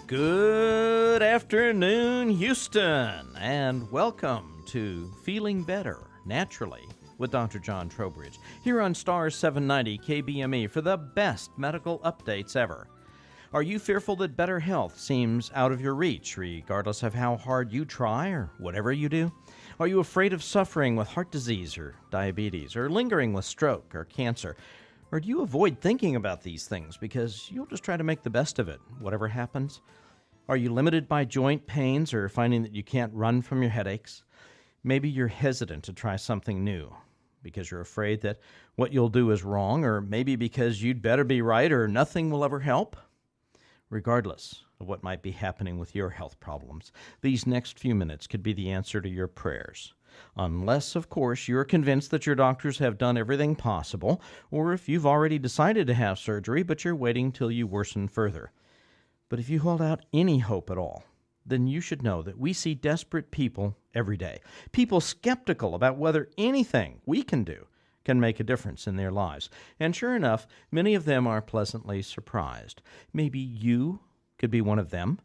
Good afternoon, Houston, and welcome to Feeling Better Naturally with Dr. John Trowbridge here on Star 790 KBME for the best medical updates ever. Are you fearful that better health seems out of your reach, regardless of how hard you try or whatever you do? Are you afraid of suffering with heart disease or diabetes, or lingering with stroke or cancer? Or do you avoid thinking about these things because you'll just try to make the best of it, whatever happens? Are you limited by joint pains or finding that you can't run from your headaches? Maybe you're hesitant to try something new because you're afraid that what you'll do is wrong, or maybe because you'd better be right or nothing will ever help. Regardless of what might be happening with your health problems, these next few minutes could be the answer to your prayers. Unless, of course, you're convinced that your doctors have done everything possible, or if you've already decided to have surgery, but you're waiting till you worsen further. But if you hold out any hope at all, then you should know that we see desperate people every day. People skeptical about whether anything we can do can make a difference in their lives. And sure enough, many of them are pleasantly surprised. Maybe you could be one of them.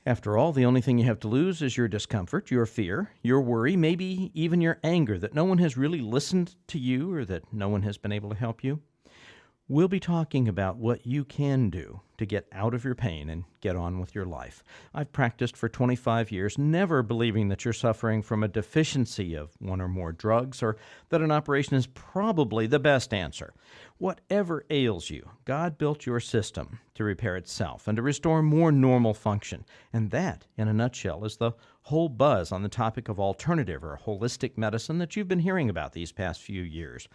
After all, the only thing you have to lose is your discomfort, your fear, your worry, maybe even your anger that no one has really listened to you or that no one has been able to help you. We'll be talking about what you can do to get out of your pain and get on with your life. I've practiced for 25 years, never believing that you're suffering from a deficiency of one or more drugs, or that an operation is probably the best answer. Whatever ails you, God built your system to repair itself and to restore more normal function. And that, in a nutshell, is the whole buzz on the topic of alternative or holistic medicine that you've been hearing about these past few years.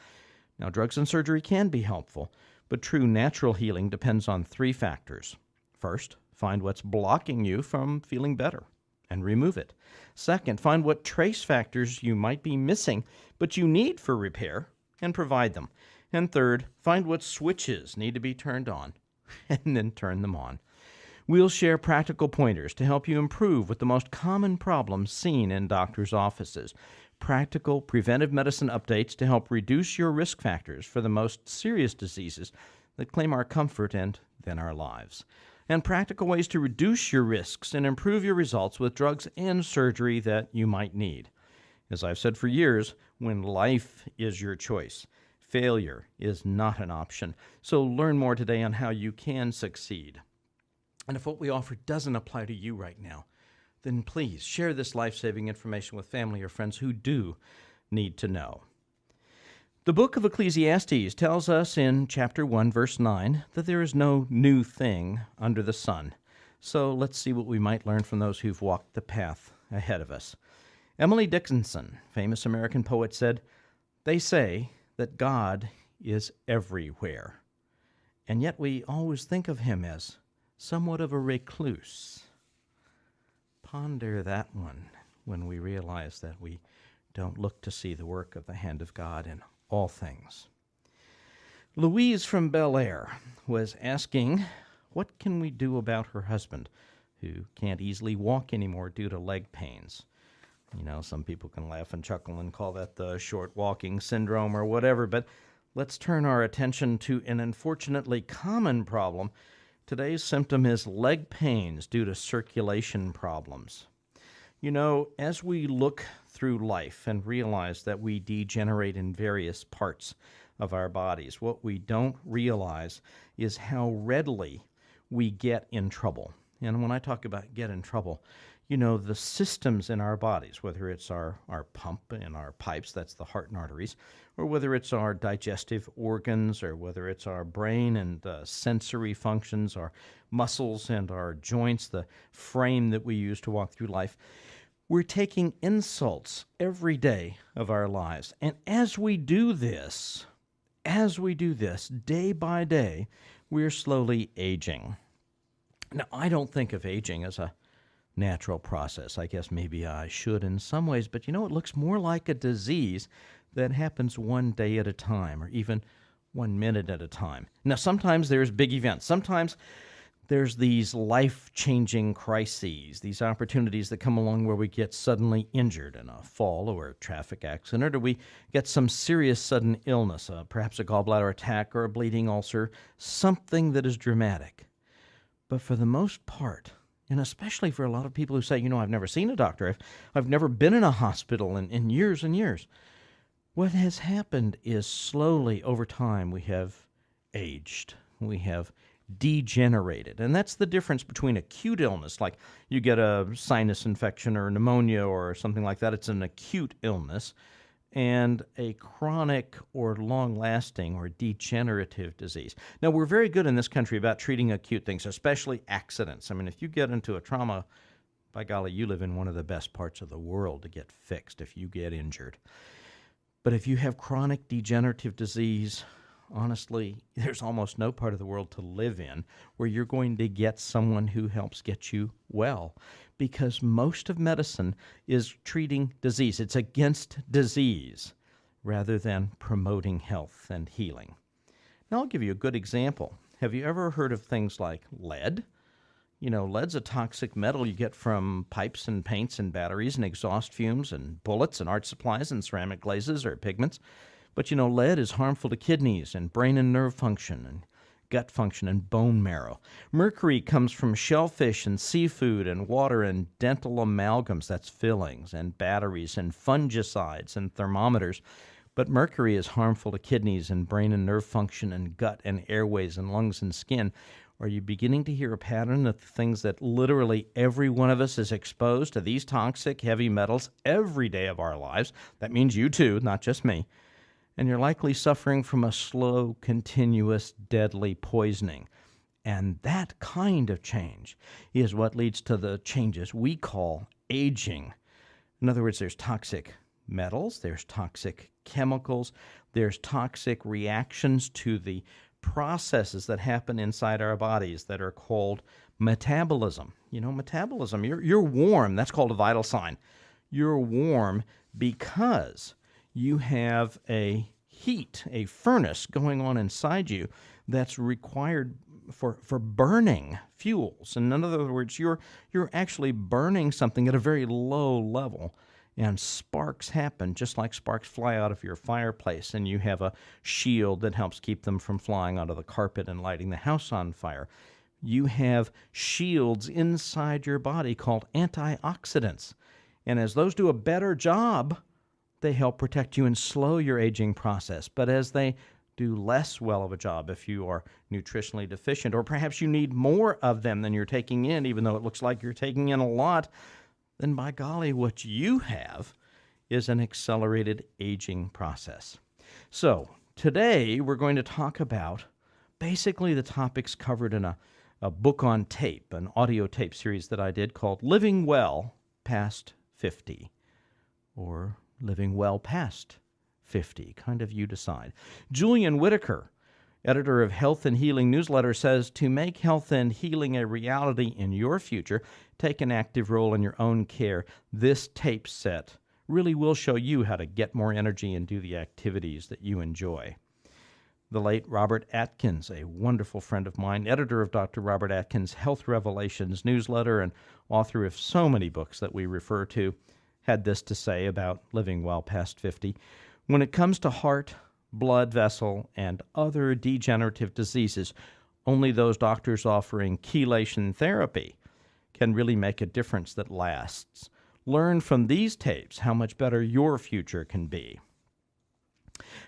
Now, drugs and surgery can be helpful, but true natural healing depends on three factors. First, find what's blocking you from feeling better and remove it. Second, find what trace factors you might be missing, but you need for repair, and provide them. And third, find what switches need to be turned on, and then turn them on. We'll share practical pointers to help you improve with the most common problems seen in doctors' offices. Practical preventive medicine updates to help reduce your risk factors for the most serious diseases that claim our comfort and then our lives. And practical ways to reduce your risks and improve your results with drugs and surgery that you might need. As I've said for years, when life is your choice, failure is not an option. So learn more today on how you can succeed. And if what we offer doesn't apply to you right now, then please share this life-saving information with family or friends who do need to know. The book of Ecclesiastes tells us in chapter 1, verse 9, that there is no new thing under the sun. So let's see what we might learn from those who've walked the path ahead of us. Emily Dickinson, famous American poet, said, "They say that God is everywhere, and yet we always think of him as somewhat of a recluse." Ponder that one when we realize that we don't look to see the work of the hand of God in all things. Louise from Bel Air was asking, what can we do about her husband who can't easily walk anymore due to leg pains? You know, some people can laugh and chuckle and call that the short walking syndrome or whatever, but let's turn our attention to an unfortunately common problem. Today's symptom is leg pains due to circulation problems. You know, as we look through life and realize that we degenerate in various parts of our bodies, what we don't realize is how readily we get in trouble. And when I talk about get in trouble, you know, the systems in our bodies, whether it's our pump and our pipes, that's the heart and arteries, or whether it's our digestive organs, or whether it's our brain and sensory functions, our muscles and our joints, the frame that we use to walk through life, we're taking insults every day of our lives. And as we do this, day by day, we're slowly aging. Now, I don't think of aging as a natural process. I guess maybe I should in some ways, but you know, it looks more like a disease that happens one day at a time, or even 1 minute at a time. Now, sometimes there's big events. Sometimes there's these life-changing crises, these opportunities that come along where we get suddenly injured in a fall or a traffic accident, or we get some serious sudden illness, perhaps a gallbladder attack or a bleeding ulcer, something that is dramatic. But for the most part, And especially for a lot of people who say, I've never seen a doctor. I've never been in a hospital in years and years. What has happened is slowly over time we have aged. We have degenerated. And that's the difference between acute illness, like you get a sinus infection or pneumonia or something like that. It's an acute illness. And a chronic or long-lasting or degenerative disease. Now, we're very good in this country about treating acute things, especially accidents. I mean, if you get into a trauma, by golly, you live in one of the best parts of the world to get fixed if you get injured. But if you have chronic degenerative disease, honestly, there's almost no part of the world to live in where you're going to get someone who helps get you well, because most of medicine is treating disease. It's against disease rather than promoting health and healing. Now, I'll give you a good example. Have you ever heard of things like lead? Lead's a toxic metal you get from pipes and paints and batteries and exhaust fumes and bullets and art supplies and ceramic glazes or pigments. But lead is harmful to kidneys and brain and nerve function and gut function and bone marrow. Mercury comes from shellfish and seafood and water and dental amalgams, that's fillings, and batteries and fungicides and thermometers. But mercury is harmful to kidneys and brain and nerve function and gut and airways and lungs and skin. Are you beginning to hear a pattern of things that literally every one of us is exposed to these toxic heavy metals every day of our lives? That means you too, not just me. And you're likely suffering from a slow, continuous, deadly poisoning. And that kind of change is what leads to the changes we call aging. In other words, there's toxic metals, there's toxic chemicals, there's toxic reactions to the processes that happen inside our bodies that are called metabolism. Metabolism, you're warm. That's called a vital sign. You're warm because you have a heat, a furnace going on inside you that's required for burning fuels. And in other words, you're actually burning something at a very low level, and sparks happen just like sparks fly out of your fireplace, and you have a shield that helps keep them from flying onto the carpet and lighting the house on fire. You have shields inside your body called antioxidants. And as those do a better job, they help protect you and slow your aging process. But as they do less well of a job if you are nutritionally deficient, or perhaps you need more of them than you're taking in, even though it looks like you're taking in a lot, then by golly, what you have is an accelerated aging process. So today we're going to talk about basically the topics covered in a book on tape, an audio tape series that I did called Living Well Past 50, or Living Well Past 50, kind of you decide. Julian Whitaker, editor of Health and Healing Newsletter, says to make health and healing a reality in your future, take an active role in your own care. This tape set really will show you how to get more energy and do the activities that you enjoy. The late Robert Atkins, a wonderful friend of mine, editor of Dr. Robert Atkins' Health Revelations newsletter and author of so many books that we refer to, had this to say about living well past 50. When it comes to heart, blood vessel, and other degenerative diseases, only those doctors offering chelation therapy can really make a difference that lasts. Learn from these tapes how much better your future can be.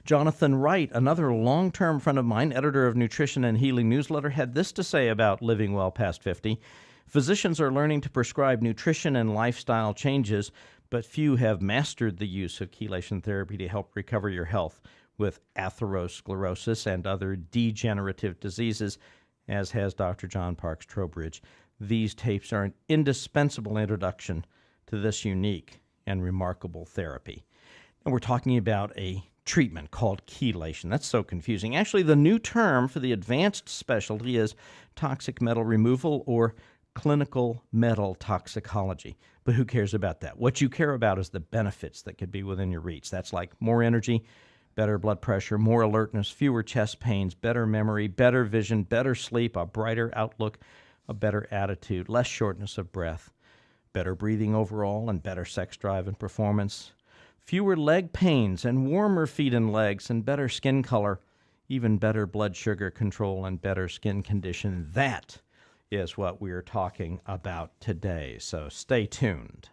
Jonathan Wright, another long-term friend of mine, editor of Nutrition and Healing Newsletter, had this to say about living well past 50. Physicians are learning to prescribe nutrition and lifestyle changes, but few have mastered the use of chelation therapy to help recover your health with atherosclerosis and other degenerative diseases, as has Dr. John Parks Trowbridge. These tapes are an indispensable introduction to this unique and remarkable therapy. And we're talking about a treatment called chelation. That's so confusing. Actually, the new term for the advanced specialty is toxic metal removal or clinical metal toxicology. But who cares about that? What you care about is the benefits that could be within your reach. That's like more energy, better blood pressure, more alertness, fewer chest pains, better memory, better vision, better sleep, a brighter outlook, a better attitude, less shortness of breath, better breathing overall, and better sex drive and performance, fewer leg pains and warmer feet and legs, and better skin color, even better blood sugar control and better skin condition. That is what we're talking about today, so stay tuned.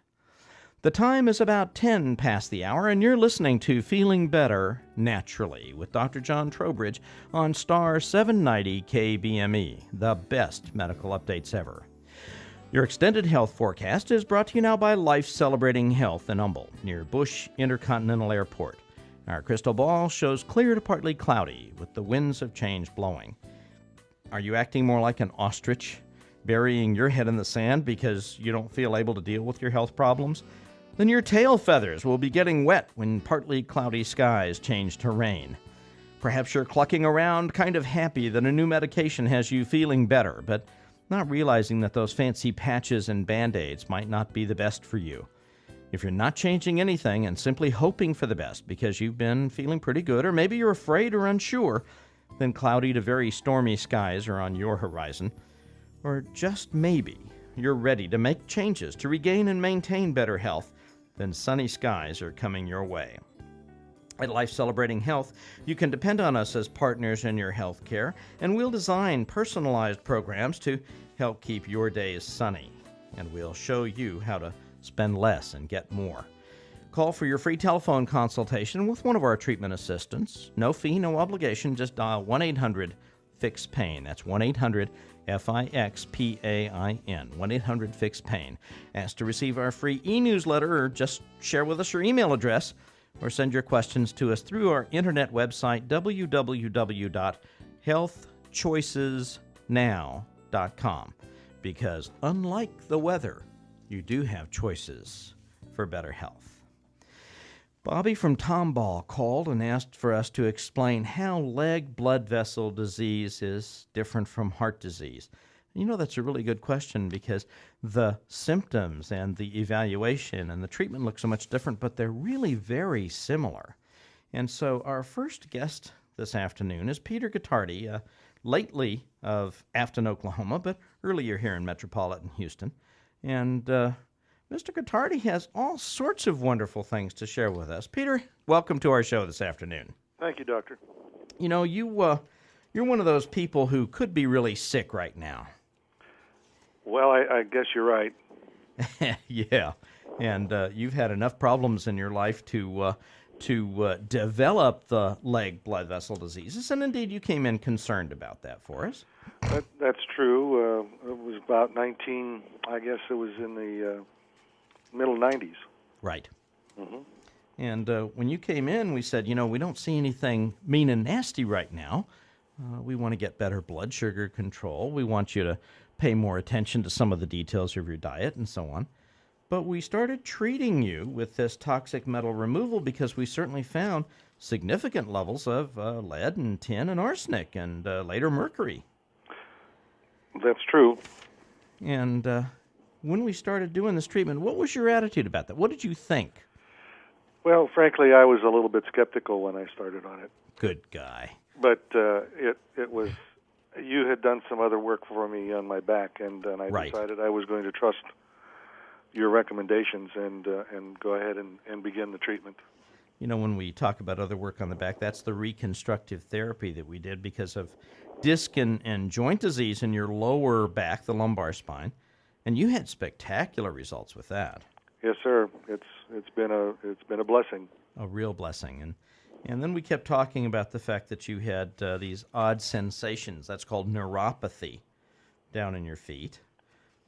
The time is about 10 past the hour, and you're listening to Feeling Better Naturally with Dr. John Trowbridge on Star 790 KBME, the best medical updates ever. Your extended health forecast is brought to you now by Life Celebrating Health in Humble, near Bush Intercontinental Airport. Our crystal ball shows clear to partly cloudy, with the winds of change blowing. Are you acting more like an ostrich, burying your head in the sand because you don't feel able to deal with your health problems? Then your tail feathers will be getting wet when partly cloudy skies change to rain. Perhaps you're clucking around kind of happy that a new medication has you feeling better, but not realizing that those fancy patches and Band-Aids might not be the best for you. If you're not changing anything and simply hoping for the best because you've been feeling pretty good, or maybe you're afraid or unsure, then cloudy to very stormy skies are on your horizon. Or just maybe you're ready to make changes to regain and maintain better health, then sunny skies are coming your way. At Life Celebrating Health, you can depend on us as partners in your health care, and we'll design personalized programs to help keep your days sunny. And we'll show you how to spend less and get more. Call for your free telephone consultation with one of our treatment assistants. No fee, no obligation. Just dial 1-800-FIX-PAIN. That's 1-800-FIX-PAIN. 1-800-FIX-PAIN. Ask to receive our free e-newsletter, or just share with us your email address, or send your questions to us through our internet website, www.healthchoicesnow.com. Because unlike the weather, you do have choices for better health. Bobby from Tomball called and asked for us to explain how leg blood vessel disease is different from heart disease. You know, that's a really good question because the symptoms and the evaluation and the treatment look so much different, but they're really very similar. And so our first guest this afternoon is Peter Gottardi, lately of Afton, Oklahoma, but earlier here in metropolitan Houston. And Mr. Gottardi has all sorts of wonderful things to share with us. Peter, welcome to our show this afternoon. Thank you, Doctor. You know, you're one of those people who could be really sick right now. Well, I guess you're right. Yeah, and you've had enough problems in your life to develop the leg blood vessel diseases, and indeed you came in concerned about that for us. That's true. It was about I guess it was in the middle 90s. Right. Mm-hmm. And when you came in, we said, you know, we don't see anything mean and nasty right now. We want to get better blood sugar control. We want you to pay more attention to some of the details of your diet and so on. But we started treating you with this toxic metal removal because we certainly found significant levels of lead and tin and arsenic and later mercury. That's true. And when we started doing this treatment, what was your attitude about that? What did you think? Well, frankly, I was a little bit skeptical when I started on it. Good guy. But it was, you had done some other work for me on my back, and I decided I was going to trust your recommendations and go ahead and begin the treatment. You know, when we talk about other work on the back, that's the reconstructive therapy that we did because of disc and joint disease in your lower back, the lumbar spine, and you had spectacular results with that. Yes, sir. It's been a blessing. A real blessing. And then we kept talking about the fact that you had these odd sensations. That's called neuropathy down in your feet.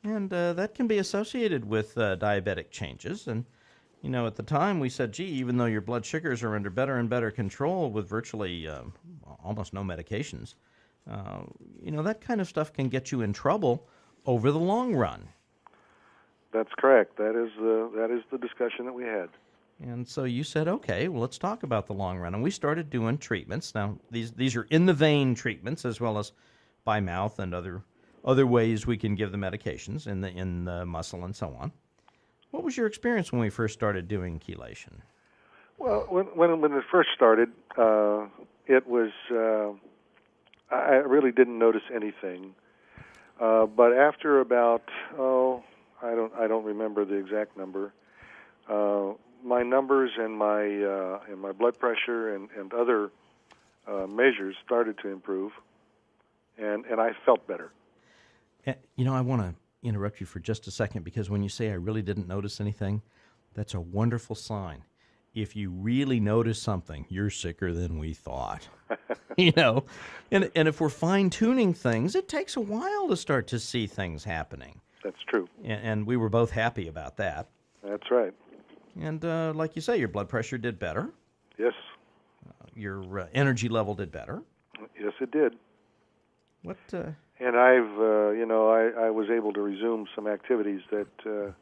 And that can be associated with diabetic changes. And, you know, at the time we said, gee, even though your blood sugars are under better and better control with virtually almost no medications, you know, that kind of stuff can get you in trouble over the long run. That's correct. That is the discussion that we had. And so you said, okay, well, let's talk about the long run. And we started doing treatments. Now, these are in-the-vein treatments as well as by mouth and other ways we can give the medications in the muscle and so on. What was your experience when we first started doing chelation? Well, when it first started, it was I really didn't notice anything. But after about I don't remember the exact number. My numbers and my blood pressure and other measures started to improve, and I felt better. I want to interrupt you for just a second because when you say I really didn't notice anything, that's a wonderful sign. If you really notice something, you're sicker than we thought. And if we're fine-tuning things, it takes a while to start to see things happening. That's true. And we were both happy about that. That's right. And like you say, your blood pressure did better. Yes. Your energy level did better. Yes, it did. What? And I was able to resume some activities that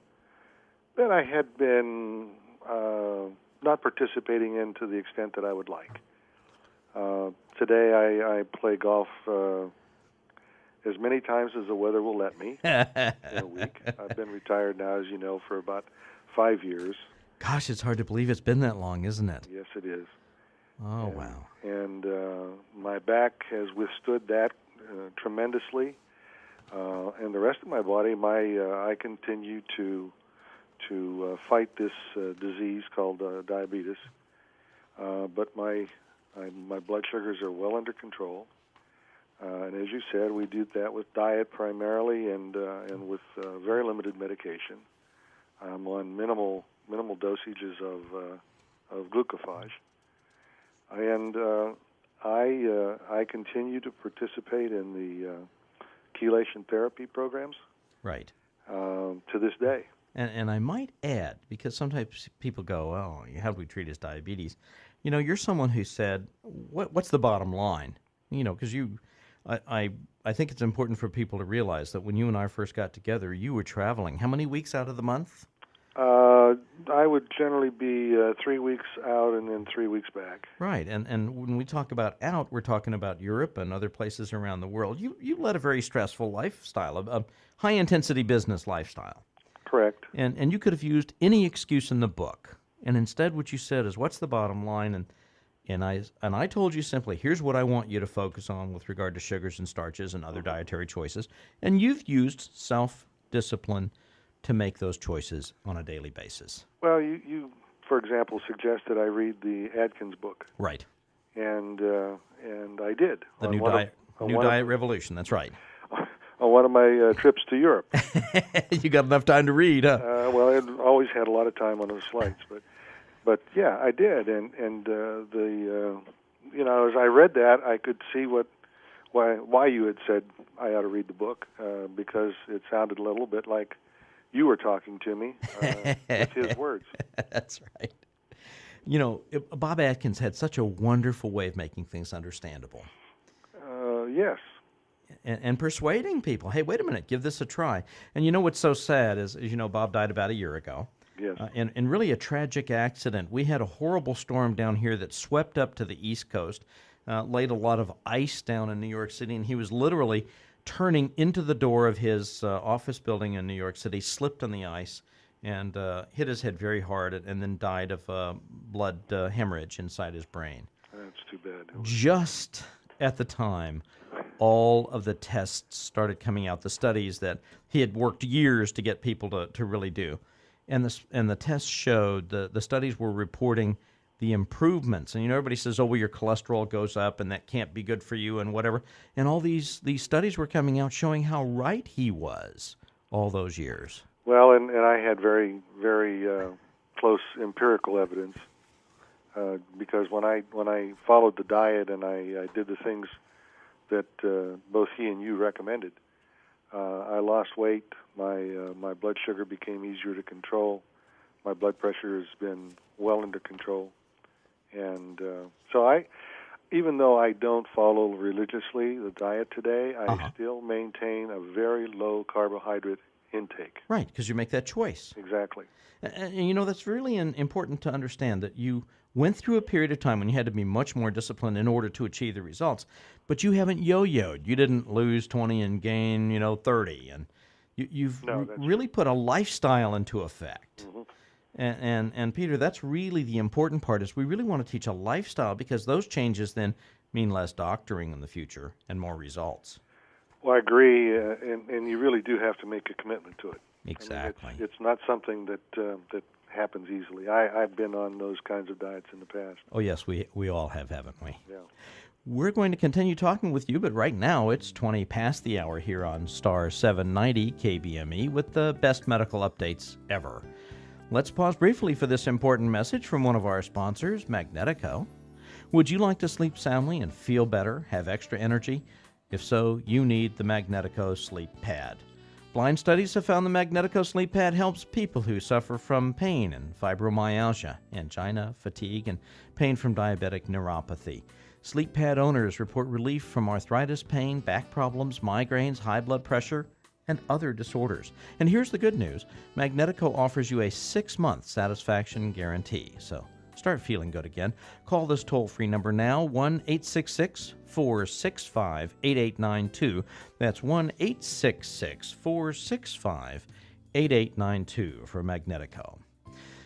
I had been not participating in to the extent that I would like. Today I play golf as many times as the weather will let me in a week. I've been retired now, as you know, for about 5 years. Gosh, it's hard to believe it's been that long, isn't it? Yes, it is. Oh, wow. And my back has withstood that tremendously. And the rest of my body, I continue to fight this disease called diabetes. But my blood sugars are well under control. And as you said, we do that with diet primarily and with very limited medication. I'm on minimal dosages of glucophage. And I continue to participate in the chelation therapy programs. Right. To this day. And I might add, because sometimes people go, "Oh, how do we treat his diabetes?" You're someone who said, "What's the bottom line?" Because I think it's important for people to realize that when you and I first got together, you were traveling. How many weeks out of the month? I would generally be 3 weeks out and then 3 weeks back. Right, and when we talk about out, we're talking about Europe and other places around the world. You led a very stressful lifestyle, a high-intensity business lifestyle. Correct. And you could have used any excuse in the book. And instead what you said is, what's the bottom line? And I told you simply, here's what I want you to focus on with regard to sugars and starches and other dietary choices. And you've used self-discipline to make those choices on a daily basis. Well, you for example, suggested I read the Atkins book. Right. And I did. The New Diet Revolution, that's right. On one of my trips to Europe. You got enough time to read, huh? Well, I always had a lot of time on those flights, but yeah, I did, and as I read that, I could see why you had said I ought to read the book, because it sounded a little bit like you were talking to me with his words. That's right. Bob Atkins had such a wonderful way of making things understandable. Yes. And persuading people, hey, wait a minute, give this a try. And what's so sad is, Bob died about a year ago. Yes. And really a tragic accident. We had a horrible storm down here that swept up to the East Coast, laid a lot of ice down in New York City, and he was literally turning into the door of his office building in New York City, slipped on the ice, and hit his head very hard, and then died of blood hemorrhage inside his brain. That's too bad. Just at the time, all of the tests started coming out, the studies that he had worked years to get people to really do. And the tests showed, the studies were reporting the improvements. And everybody says, oh, well, your cholesterol goes up and that can't be good for you and whatever. And all these studies were coming out showing how right he was all those years. Well, and I had very, very close empirical evidence because when I followed the diet and I did the things that both he and you recommended, I lost weight. My blood sugar became easier to control. My blood pressure has been well under control, and so even though I don't follow religiously the diet today, I still maintain a very low carbohydrate intake. Right, because you make that choice. Exactly. And that's really important to understand that you went through a period of time when you had to be much more disciplined in order to achieve the results, but you haven't yo-yoed. You didn't lose 20 and gain, 30, and you've really put a lifestyle into effect. Mm-hmm. And Peter, that's really the important part, is we really want to teach a lifestyle, because those changes then mean less doctoring in the future and more results. Well, I agree, and you really do have to make a commitment to it. Exactly. I mean, it's not something that happens easily. I've been on those kinds of diets in the past. Oh, yes, we all have, haven't we? Yeah. We're going to continue talking with you, but right now it's 20 past the hour here on Star 790 KBME with the best medical updates ever. Let's pause briefly for this important message from one of our sponsors, Magnetico. Would you like to sleep soundly and feel better, have extra energy? If so, you need the Magnetico Sleep Pad. Blind studies have found the Magnetico Sleep Pad helps people who suffer from pain and fibromyalgia, angina, fatigue, and pain from diabetic neuropathy. Sleep Pad owners report relief from arthritis, pain, back problems, migraines, high blood pressure, and other disorders. And here's the good news. Magnetico offers you a 6-month satisfaction guarantee. So start feeling good again. Call this toll-free number now, 1-866-465-8892. That's 1-866-465-8892 for Magnetico.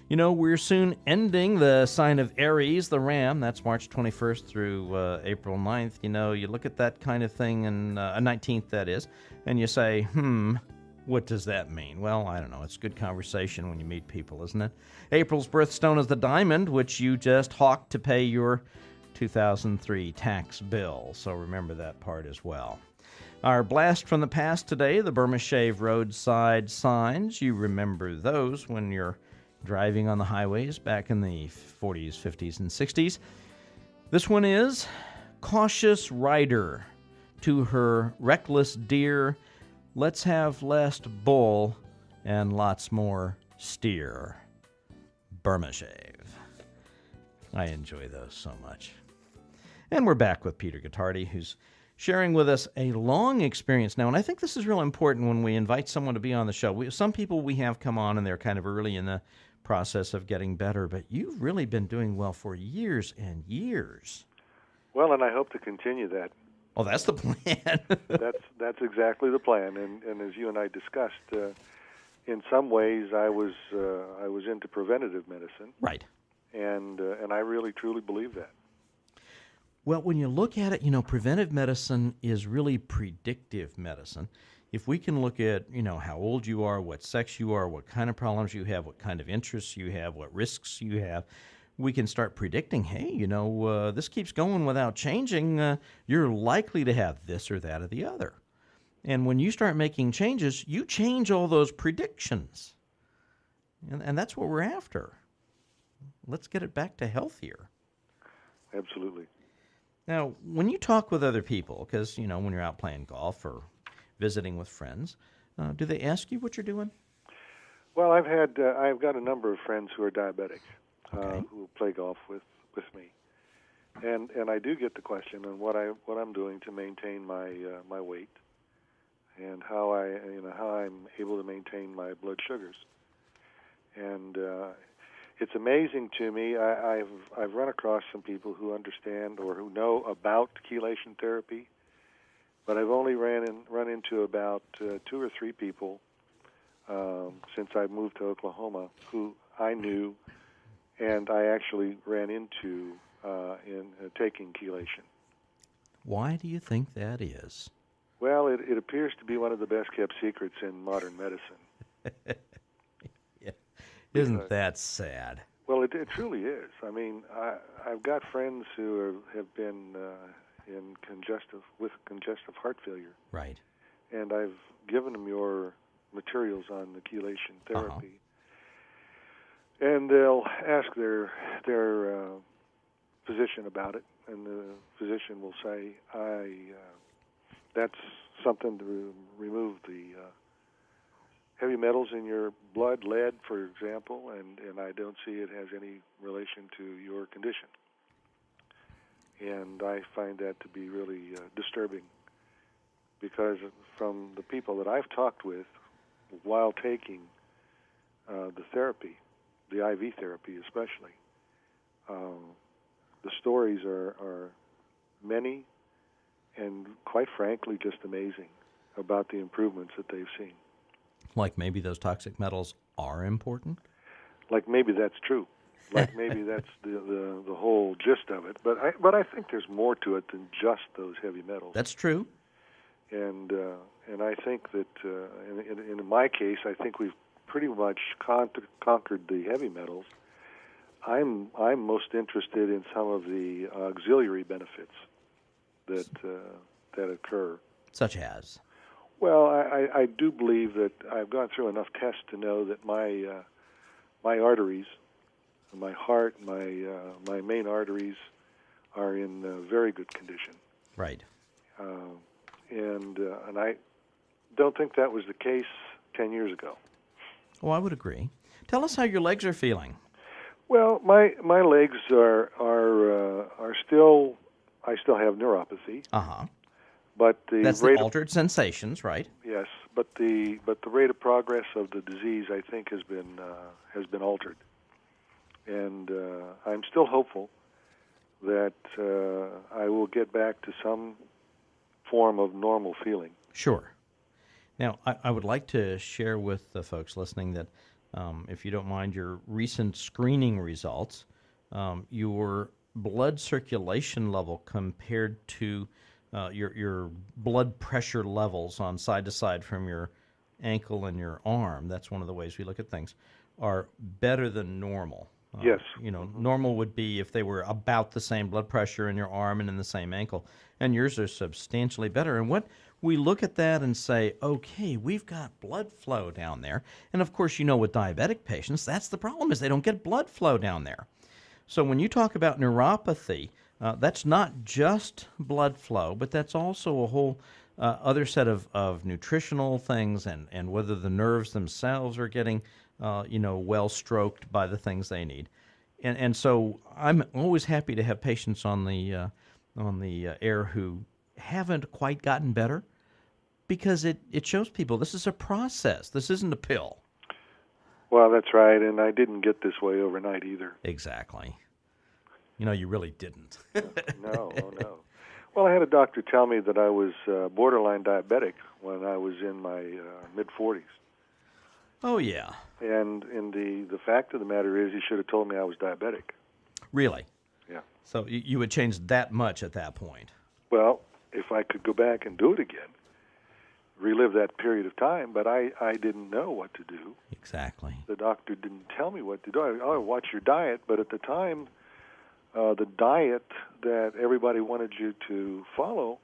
You know, we're soon ending the sign of Aries, the Ram. That's March 21st through April 9th. You know, you look at that kind of thing, and 19th, that is, and you say, what does that mean? Well, I don't know. It's good conversation when you meet people, isn't it? April's birthstone is the diamond, which you just hawked to pay your 2003 tax bill. So remember that part as well. Our blast from the past today, the Burma Shave roadside signs. You remember those when you're driving on the highways back in the 40s, 50s, and 60s. This one is cautious rider to her reckless deer. Let's have less bull and lots more steer. Burma Shave. I enjoy those so much. And we're back with Peter Guattardi, who's sharing with us a long experience now. And I think this is real important when we invite someone to be on the show. Some people we have come on and they're kind of early in the process of getting better, but you've really been doing well for years and years. Well, and I hope to continue that. Oh, that's the plan. That's exactly the plan. And as you and I discussed, in some ways, I was into preventative medicine, right? And I really truly believe that. Well, when you look at it, you know, preventive medicine is really predictive medicine. If we can look at, you know, how old you are, what sex you are, what kind of problems you have, what kind of interests you have, what risks you have, we can start predicting, hey, you know, this keeps going without changing, you're likely to have this or that or the other. And when you start making changes, you change all those predictions. And that's what we're after. Let's get it back to healthier. Absolutely. Now, when you talk with other people, because, you know, when you're out playing golf or visiting with friends, do they ask you what you're doing? Well, I've got a number of friends who are diabetic, okay, who play golf with me, and I do get the question on what I'm doing to maintain my weight, and how I'm able to maintain my blood sugars, and it's amazing to me. I've run across some people who understand or who know about chelation therapy. But I've only run into about 2 or 3 people since I moved to Oklahoma who I knew and I actually ran into in taking chelation. Why do you think that is? Well, it appears to be one of the best-kept secrets in modern medicine. Yeah. Isn't that sad? Well, it truly is. I mean, I've got friends who have been with congestive heart failure. Right. And I've given them your materials on the chelation therapy. And they'll ask their physician about it, and the physician will say, that's something to remove the heavy metals in your blood, lead, for example, and I don't see it has any relation to your condition. And I find that to be really disturbing, because from the people that I've talked with while taking the therapy, the IV therapy especially, the stories are many and, quite frankly, just amazing about the improvements that they've seen. Like maybe those toxic metals are important? Like maybe that's true. Like maybe that's the whole gist of it. But I think there's more to it than just those heavy metals. That's true. And I think that in my case, I think we've pretty much conquered the heavy metals. I'm most interested in some of the auxiliary benefits that occur. Such as? Well, I do believe that I've gone through enough tests to know that my arteries, my heart, my main arteries are in very good condition. Right. And I don't think that was the case 10 years ago. Oh, I would agree. Tell us how your legs are feeling. Well, my legs are still, I still have neuropathy. Uh-huh. But That's the altered sensations, right? Yes, but the rate of progress of the disease, I think, has been altered, and I'm still hopeful that I will get back to some form of normal feeling. Sure. Now, I would like to share with the folks listening that, if you don't mind, your recent screening results, your blood circulation level compared to your blood pressure levels on side to side from your ankle and your arm, that's one of the ways we look at things, are better than normal. Yes. Normal would be if they were about the same blood pressure in your arm and in the same ankle, and yours are substantially better. And what we look at that and say, okay, we've got blood flow down there. And of course, with diabetic patients, that's the problem, is they don't get blood flow down there. So when you talk about neuropathy, that's not just blood flow, but that's also a whole other set of nutritional things and whether the nerves themselves are getting well stroked by the things they need. And so I'm always happy to have patients on the air who haven't quite gotten better, because it shows people this is a process. This isn't a pill. Well, that's right, and I didn't get this way overnight either. Exactly. You really didn't. No. Well, I had a doctor tell me that I was borderline diabetic when I was in my mid-40s. Oh, yeah. And the fact of the matter is, he should have told me I was diabetic. Really? Yeah. So you had changed that much at that point? Well, if I could go back and do it again, relive that period of time, but I didn't know what to do. Exactly. The doctor didn't tell me what to do. I watch your diet, but at the time, the diet that everybody wanted you to follow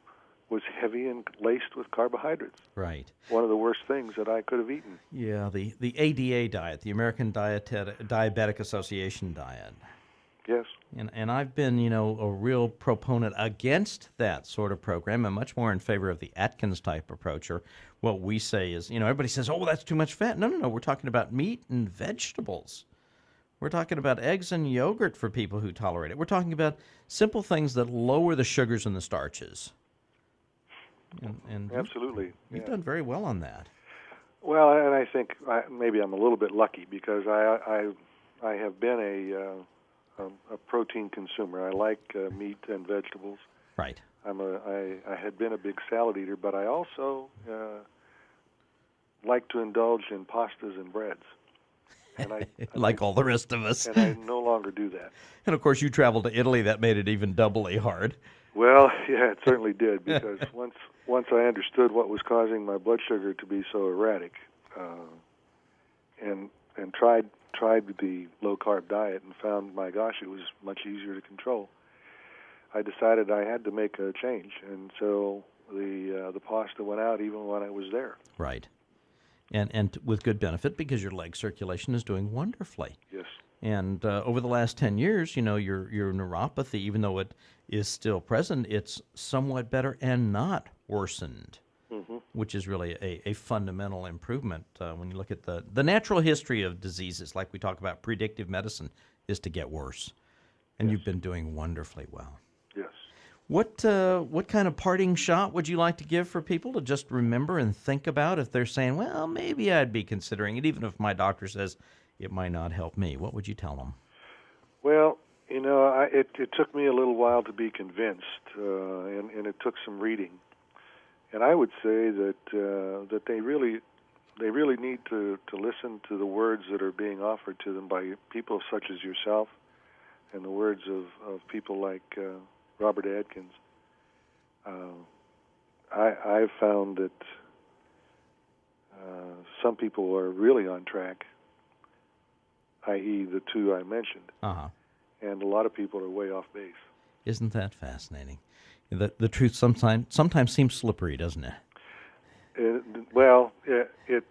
was heavy and laced with carbohydrates. Right. One of the worst things that I could have eaten. Yeah, the ADA diet, the American Diabetic Association diet. Yes. And I've been, a real proponent against that sort of program. I'm much more in favor of the Atkins type approach, or what we say is, everybody says, oh, that's too much fat. No. We're talking about meat and vegetables. We're talking about eggs and yogurt for people who tolerate it. We're talking about simple things that lower the sugars and the starches. And Absolutely. You've done very well on that. Well, and I think maybe I'm a little bit lucky because I have been a protein consumer. I like meat and vegetables. Right. I had been a big salad eater, but I also like to indulge in pastas and breads. And like all the rest of us. And I no longer do that. And of course, you traveled to Italy. That made it even doubly hard. Well, yeah, it certainly did, because once I understood what was causing my blood sugar to be so erratic, and tried the low carb diet and found, my gosh, it was much easier to control, I decided I had to make a change, and so the pasta went out even when I was there. Right. And with good benefit, because your leg circulation is doing wonderfully. Yes. And over the last 10 years, your neuropathy, even though it is still present, it's somewhat better and not worsened, which is really a fundamental improvement. When you look at the natural history of diseases, like we talk about predictive medicine, is to get worse. And You've been doing wonderfully well. Yes. What kind of parting shot would you like to give for people to just remember and think about if they're saying, well, maybe I'd be considering it, even if my doctor says it might not help me? What would you tell them? Well, it took me a little while to be convinced, and it took some reading. And I would say that they really need to listen to the words that are being offered to them by people such as yourself, and the words of people like Robert Atkins. I've found that some people are really on track, i.e. the two I mentioned, Uh-huh. and a lot of people are way off base. Isn't that fascinating? The truth sometimes seems slippery, doesn't it? It's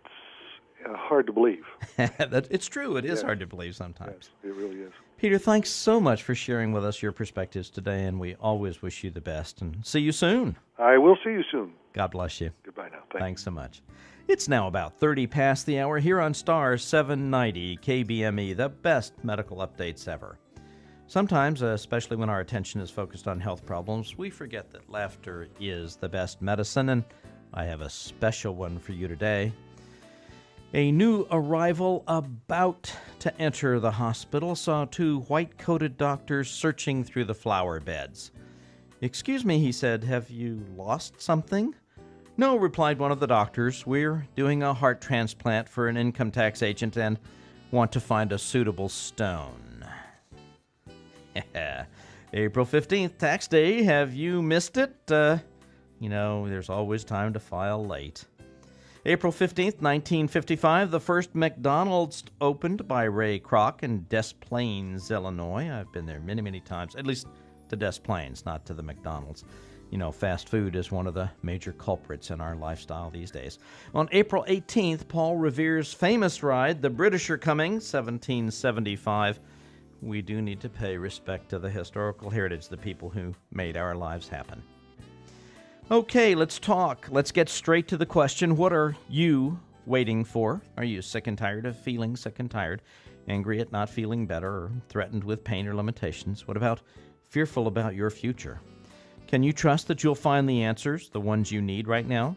hard to believe. It's true. It is Yes. hard to believe sometimes. Yes, it really is. Peter, thanks so much for sharing with us your perspectives today, and we always wish you the best. And see you soon. I will see you soon. God bless you. Goodbye now. Thanks so much. It's now about 30 past the hour here on Star 790 KBME, the best medical updates ever. Sometimes, especially when our attention is focused on health problems, we forget that laughter is the best medicine, and I have a special one for you today. A new arrival about to enter the hospital saw two white-coated doctors searching through the flower beds. "Excuse me," he said, "have you lost something?" "No," replied one of the doctors. "We're doing a heart transplant for an income tax agent and want to find a suitable stone." April 15th, tax day. Have you missed it? There's always time to file late. April 15th, 1955, the first McDonald's opened by Ray Kroc in Des Plaines, Illinois. I've been there many, many times, at least to Des Plaines, not to the McDonald's. Fast food is one of the major culprits in our lifestyle these days. On April 18th, Paul Revere's famous ride, The British Are Coming, 1775. We do need to pay respect to the historical heritage, the people who made our lives happen. Okay, let's talk. Let's get straight to the question. What are you waiting for? Are you sick and tired of feeling sick and tired, angry at not feeling better, or threatened with pain or limitations? What about fearful about your future? Can you trust that you'll find the answers, the ones you need right now?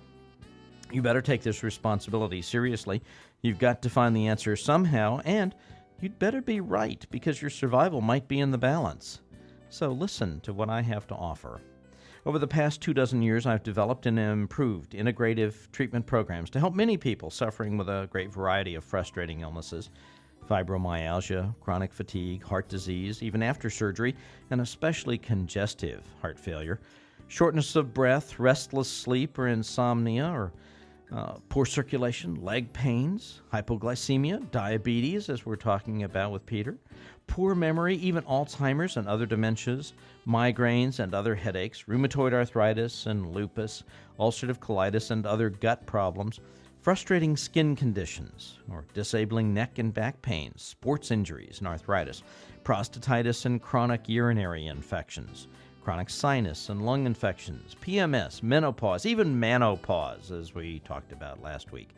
You better take this responsibility seriously. You've got to find the answer somehow, and you'd better be right, because your survival might be in the balance. So listen to what I have to offer. Over the past 24 years, I've developed and improved integrative treatment programs to help many people suffering with a great variety of frustrating illnesses: fibromyalgia, chronic fatigue, heart disease, even after surgery, and especially congestive heart failure, shortness of breath, restless sleep or insomnia, or poor circulation, leg pains, hypoglycemia, diabetes, as we're talking about with Peter, poor memory, even Alzheimer's and other dementias, migraines and other headaches, rheumatoid arthritis and lupus, ulcerative colitis and other gut problems, frustrating skin conditions or disabling neck and back pains, sports injuries and arthritis, prostatitis and chronic urinary infections, chronic sinus and lung infections, PMS, menopause, even menopause, as we talked about last week.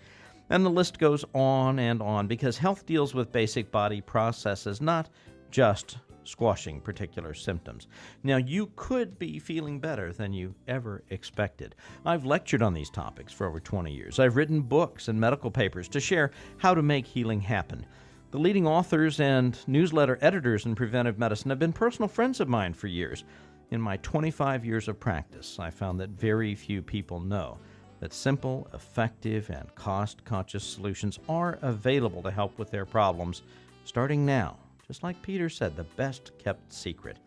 And the list goes on, because health deals with basic body processes, not just squashing particular symptoms. Now, you could be feeling better than you ever expected. I've lectured on these topics for over 20 years. I've written books and medical papers to share how to make healing happen. The leading authors and newsletter editors in preventive medicine have been personal friends of mine for years. In my 25 years of practice, I found that very few people know that simple, effective, and cost-conscious solutions are available to help with their problems starting now. Just like Peter said, the best-kept secret.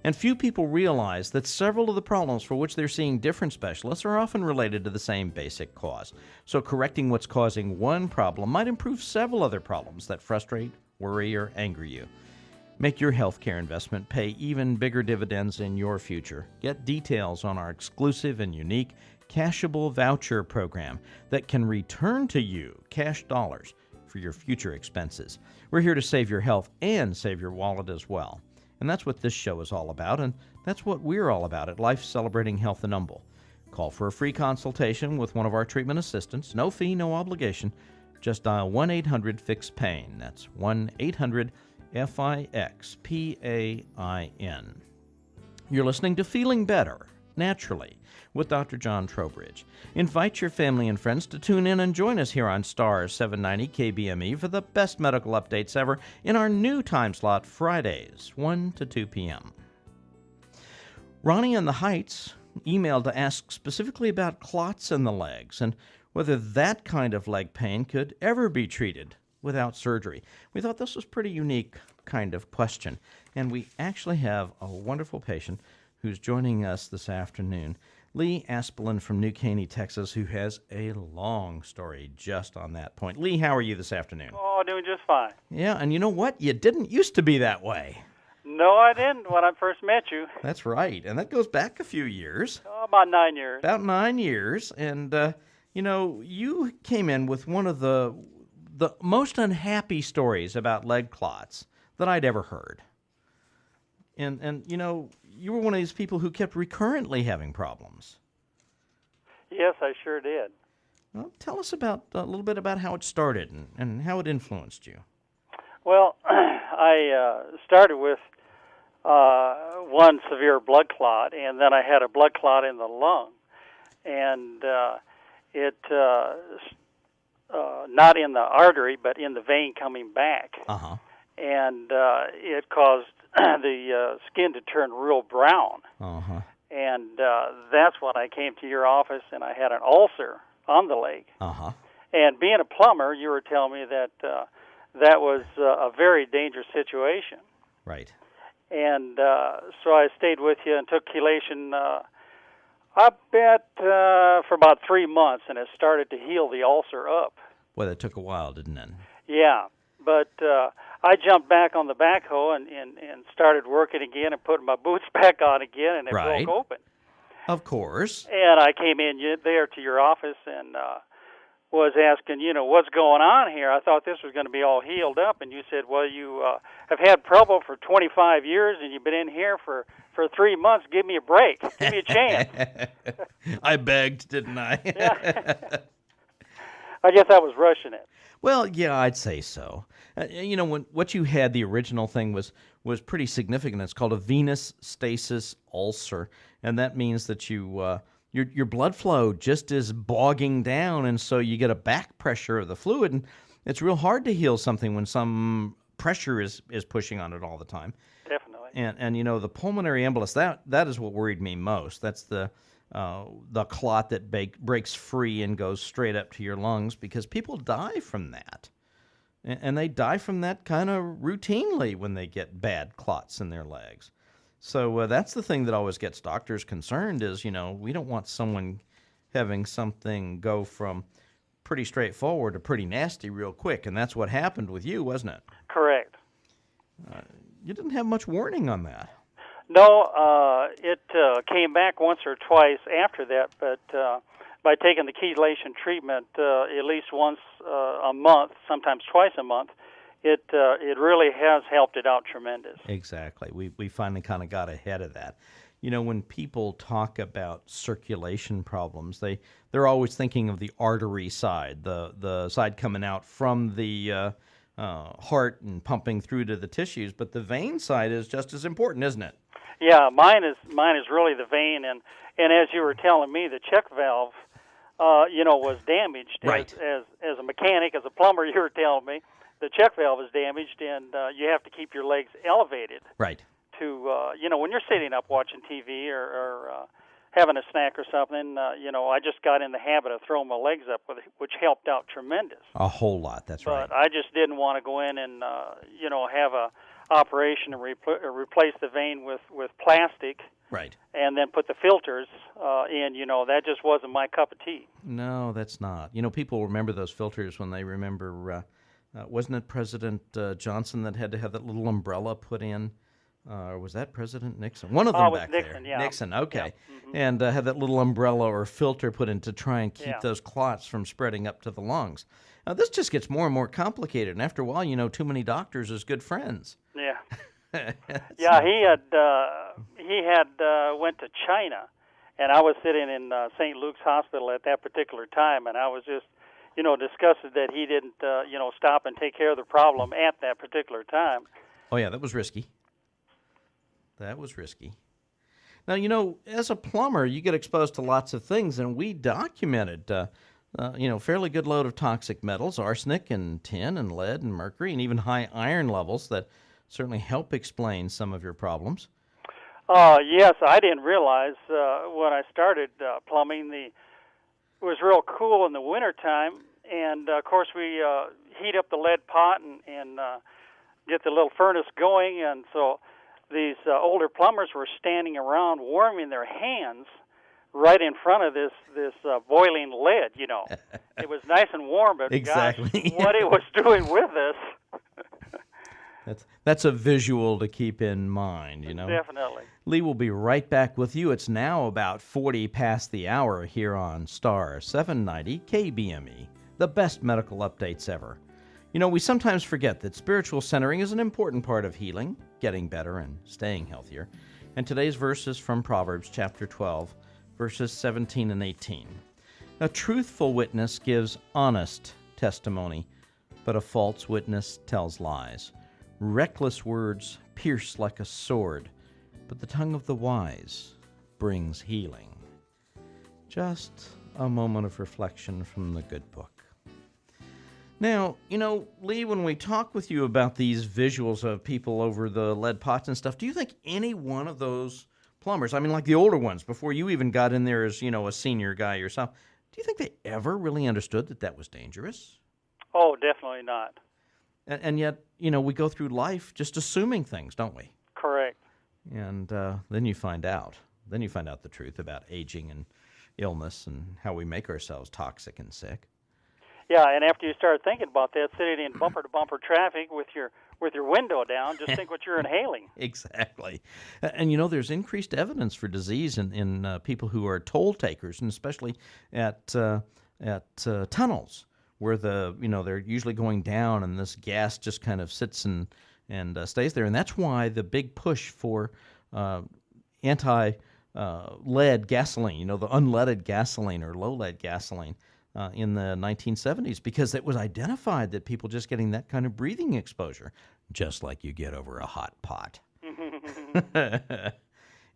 And few people realize that several of the problems for which they're seeing different specialists are often related to the same basic cause. So correcting what's causing one problem might improve several other problems that frustrate, worry, or anger you. Make your healthcare investment pay even bigger dividends in your future. Get details on our exclusive and unique cashable voucher program that can return to you cash dollars for your future expenses. We're here to save your health and save your wallet as well. And that's what this show is all about, and that's what we're all about at Life Celebrating Health in Humble. Call for a free consultation with one of our treatment assistants. No fee, no obligation. Just dial 1-800-FIX-PAIN. That's 1-800-FIX-PAIN. You're listening to Feeling Better, Naturally, with Dr. John Trowbridge. Invite your family and friends to tune in and join us here on Star 790 KBME for the best medical updates ever in our new time slot, Fridays, 1 to 2 p.m. Ronnie in the Heights emailed to ask specifically about clots in the legs and whether that kind of leg pain could ever be treated without surgery. We thought this was a pretty unique kind of question, and we actually have a wonderful patient who's joining us this afternoon, Lee Aspelin from New Caney, Texas, who has a long story just on that point. Lee, how are you this afternoon? Oh, doing just fine. Yeah, and you know what? You didn't used to be that way. No, I didn't when I first met you. That's right, and that goes back a few years. Oh, about 9 years. About 9 years, and you came in with one of the most unhappy stories about leg clots that I'd ever heard. And you were one of these people who kept recurrently having problems. Yes, I sure did. Well, tell us a little bit about how it started and how it influenced you. Well, I started with one severe blood clot, and then I had a blood clot in the lung, and it not in the artery, but in the vein coming back. Uh-huh. And it caused the skin to turn real brown. Uh-huh. And that's when I came to your office, and I had an ulcer on the leg. Uh-huh. And being a plumber, you were telling me that that was a very dangerous situation. Right. And so I stayed with you and took chelation, I bet, for about 3 months, and it started to heal the ulcer up. Well, that took a while, didn't it? Yeah, but I jumped back on the backhoe and started working again and putting my boots back on again, and it Right. broke open. Of course. And I came in there to your office and was asking, what's going on here? I thought this was going to be all healed up, and you said, well, you have had trouble for 25 years, and you've been in here for 3 months. Give me a break. Give me a chance. I begged, didn't I? Yeah. I guess I was rushing it. Well, yeah, I'd say so. When what you had, the original thing was pretty significant. It's called a venous stasis ulcer, and that means that your blood flow just is bogging down, and so you get a back pressure of the fluid, and it's real hard to heal something when some pressure is pushing on it all the time. Definitely. And the pulmonary embolus, that is what worried me most. That's the clot that breaks free and goes straight up to your lungs, because people die from that. And they die from that kind of routinely when they get bad clots in their legs. So that's the thing that always gets doctors concerned is, we don't want someone having something go from pretty straightforward to pretty nasty real quick. And that's what happened with you, wasn't it? Correct. You didn't have much warning on that. No, it came back once or twice after that, but by taking the chelation treatment at least once a month, sometimes twice a month, it really has helped it out tremendous. Exactly. We finally kind of got ahead of that. When people talk about circulation problems, they're always thinking of the artery side, the side coming out from the heart and pumping through to the tissues, but the vein side is just as important, isn't it? Yeah, mine is really the vein, and as you were telling me, the check valve, was damaged. Right. As a mechanic, as a plumber, you were telling me, the check valve is damaged, and you have to keep your legs elevated. Right. To when you're sitting up watching TV or having a snack or something, I just got in the habit of throwing my legs up, which helped out tremendous. A whole lot. That's right. But I just didn't want to go in and have a operation and replace the vein with plastic. Right. And then put the filters in. That just wasn't my cup of tea. No, that's not. People remember those filters when they remember. Wasn't it President Johnson that had to have that little umbrella put in? Or was that President Nixon? One of them back Nixon, there. Yeah. Nixon, okay. Yeah. Mm-hmm. And had that little umbrella or filter put in to try and keep Yeah. those clots from spreading up to the lungs. Now, this just gets more and more complicated, and after a while, too many doctors is good friends. Yeah. Yeah, he had went to China, and I was sitting in St. Luke's Hospital at that particular time, and I was just, disgusted that he didn't, stop and take care of the problem at that particular time. Oh, yeah, that was risky. That was risky. Now, as a plumber, you get exposed to lots of things, and we documented, fairly good load of toxic metals, arsenic and tin and lead and mercury, and even high iron levels that certainly help explain some of your problems. Yes, I didn't realize when I started plumbing, it was real cool in the wintertime, and of course we heat up the lead pot and get the little furnace going, and so these older plumbers were standing around warming their hands right in front of this boiling lead. It was nice and warm, but Exactly. Gosh, what it was doing with us. That's a visual to keep in mind, Definitely. Lee will be right back with you. It's now about 40 past the hour here on Star 790 KBME, the best medical updates ever. We sometimes forget that spiritual centering is an important part of healing, getting better, and staying healthier. And today's verse is from Proverbs chapter 12, verses 17 and 18. A truthful witness gives honest testimony, but a false witness tells lies. Reckless words pierce like a sword, but the tongue of the wise brings healing. Just a moment of reflection from the good book. Now, Lee, when we talk with you about these visuals of people over the lead pots and stuff, do you think any one of those plumbers, like the older ones, before you even got in there as, a senior guy yourself, do you think they ever really understood that was dangerous? Oh, definitely not. And yet, we go through life just assuming things, don't we? Correct. And then you find out. Then you find out the truth about aging and illness and how we make ourselves toxic and sick. Yeah, and after you start thinking about that, sitting in bumper-to-bumper traffic with your window down, just think what you're inhaling. Exactly. And there's increased evidence for disease in people who are toll takers, and especially at tunnels, where they're usually going down, and this gas just kind of sits and stays there. And that's why the big push for anti-lead gasoline, the unleaded gasoline or low-lead gasoline in the 1970s, because it was identified that people just getting that kind of breathing exposure, just like you get over a hot pot.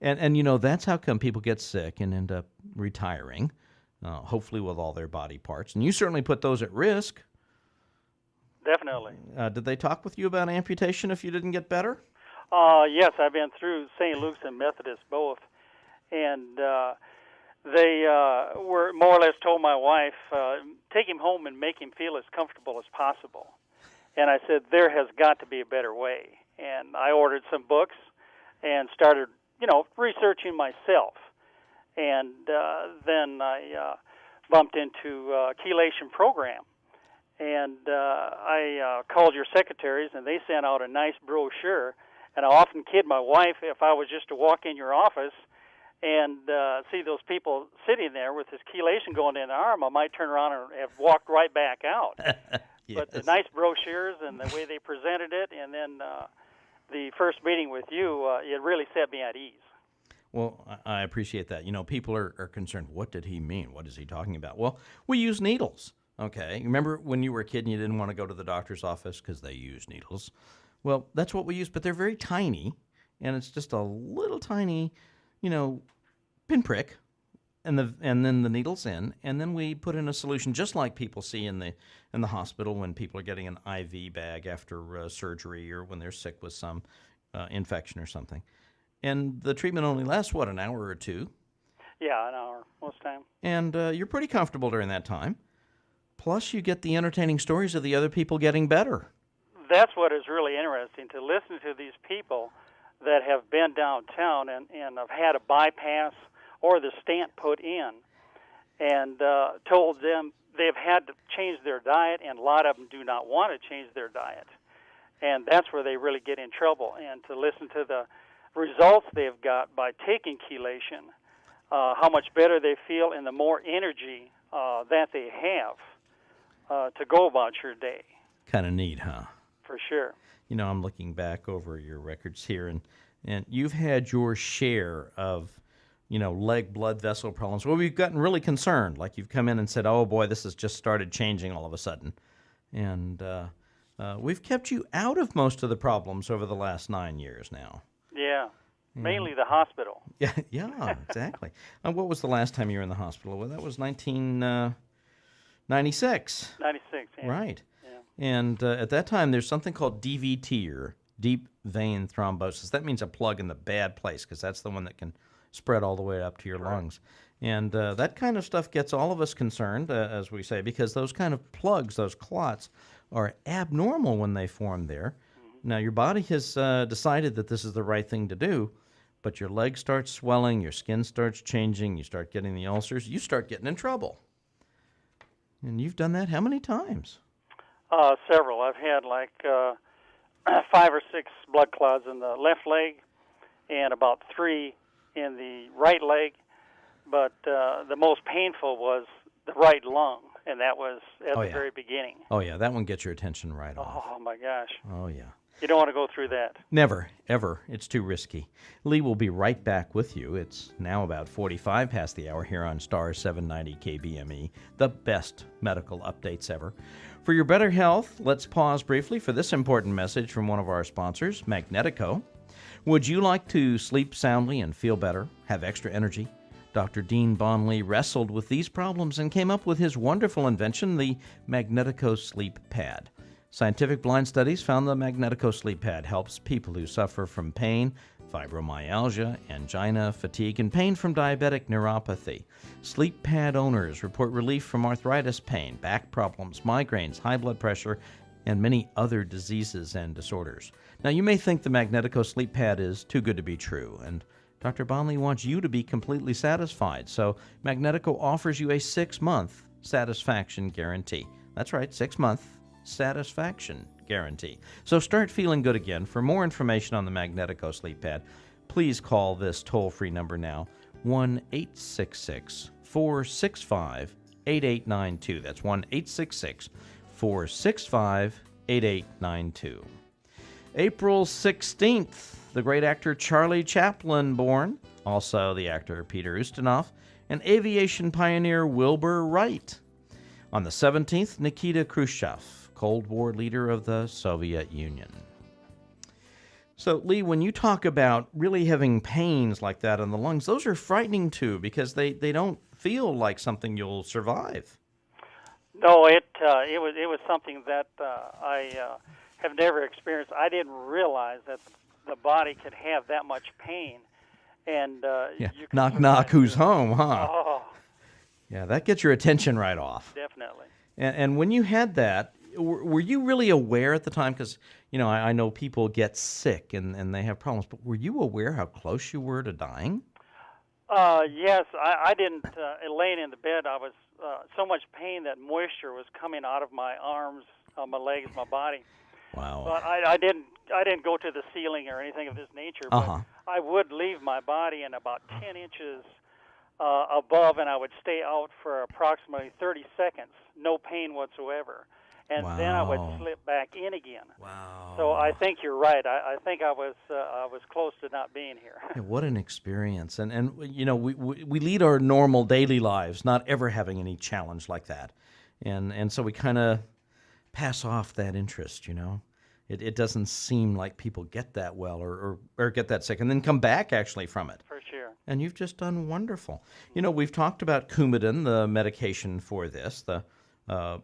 and that's how come people get sick and end up retiring, hopefully with all their body parts. And you certainly put those at risk. Definitely. Did they talk with you about amputation if you didn't get better? Yes, I've been through St. Luke's and Methodist both. And they were more or less told my wife, take him home and make him feel as comfortable as possible. And I said, there has got to be a better way. And I ordered some books and started, researching myself. And then I bumped into chelation program. And I called your secretaries, and they sent out a nice brochure. And I often kid my wife, if I was just to walk in your office and see those people sitting there with this chelation going in their arm, I might turn around and have walked right back out. Yes. But the nice brochures and the way they presented it, and then the first meeting with you, it really set me at ease. Well, I appreciate that. People are concerned, what did he mean? What is he talking about? Well, we use needles, okay? Remember when you were a kid and you didn't want to go to the doctor's office because they use needles? Well, that's what we use, but they're very tiny, and it's just a little tiny, pinprick, and then the needle's in, and then we put in a solution just like people see in the hospital when people are getting an IV bag after surgery or when they're sick with some infection or something. And the treatment only lasts, an hour or two? Yeah, an hour most time. And you're pretty comfortable during that time. Plus, you get the entertaining stories of the other people getting better. That's what is really interesting, to listen to these people that have been downtown and have had a bypass or the stent put in, and told them they've had to change their diet, and a lot of them do not want to change their diet. And that's where they really get in trouble. And to listen to the results they've got by taking chelation, how much better they feel and the more energy that they have to go about your day. Kind of neat, huh? For sure. I'm looking back over your records here, and you've had your share of, leg blood vessel problems. Well, we've gotten really concerned. Like you've come in and said, oh, boy, this has just started changing all of a sudden. And we've kept you out of most of the problems over the last 9 years now. Yeah, mainly the hospital. Yeah, exactly. What was the last time you were in the hospital? Well, that was 1996. 96, yeah. Right. And at that time, there's something called DVT, or deep vein thrombosis. That means a plug in the bad place, because that's the one that can spread all the way up to your lungs. And that kind of stuff gets all of us concerned, as we say, because those kind of plugs, those clots, are abnormal when they form there. Mm-hmm. Now, your body has decided that this is the right thing to do, but your leg starts swelling, your skin starts changing, you start getting the ulcers, you start getting in trouble. And you've done that how many times? Several. I've had 5 or 6 blood clots in the left leg and about 3 in the right leg. But the most painful was the right lung, and that was at the very beginning. Oh, yeah, that one gets your attention right off. Oh, my gosh. Oh, yeah. You don't want to go through that. Never, ever. It's too risky. Lee will be right back with you. It's now about 45 past the hour here on Star 790 KBME, the best medical updates ever. For your better health, let's pause briefly for this important message from one of our sponsors, Magnetico. Would you like to sleep soundly and feel better, have extra energy? Dr. Dean Bonley wrestled with these problems and came up with his wonderful invention, the Magnetico Sleep Pad. Scientific blind studies found the Magnetico Sleep Pad helps people who suffer from pain, fibromyalgia, angina, fatigue, and pain from diabetic neuropathy. Sleep pad owners report relief from arthritis pain, back problems, migraines, high blood pressure, and many other diseases and disorders. Now, you may think the Magnetico Sleep Pad is too good to be true, and Dr. Bonley wants you to be completely satisfied, so Magnetico offers you a 6-month satisfaction guarantee. That's right, 6-month satisfaction guarantee. So start feeling good again. For more information on the Magnetico Sleep Pad, please call this toll-free number now, 1-866-465-8892. That's 1-866-465-8892. April 16th, the great actor Charlie Chaplin born, also the actor Peter Ustinov, and aviation pioneer Wilbur Wright. On the 17th, Nikita Khrushchev, Cold War leader of the Soviet Union. So, Lee, when you talk about really having pains like that in the lungs, those are frightening too, because they don't feel like something you'll survive. No, it was something that I have never experienced. I didn't realize that the body could have that much pain. And you knock, knock, who's home, huh? Oh. Yeah, that gets your attention right off. Definitely. And when you had that, were you really aware at the time? Because, I know people get sick and they have problems, but were you aware how close you were to dying? Yes, I didn't. Laying in the bed, I was so much pain that moisture was coming out of my arms, my legs, my body. Wow. But I didn't go to the ceiling or anything of this nature. But I would leave my body in about 10 inches above, and I would stay out for approximately 30 seconds, no pain whatsoever. And then I would slip back in again. Wow. So I think you're right. I think I was close to not being here. Yeah, what an experience. And we lead our normal daily lives, not ever having any challenge like that. And so we kind of pass off that interest, It doesn't seem like people get that well or get that sick and then come back actually from it. For sure. And you've just done wonderful. We've talked about Coumadin, the medication for this, the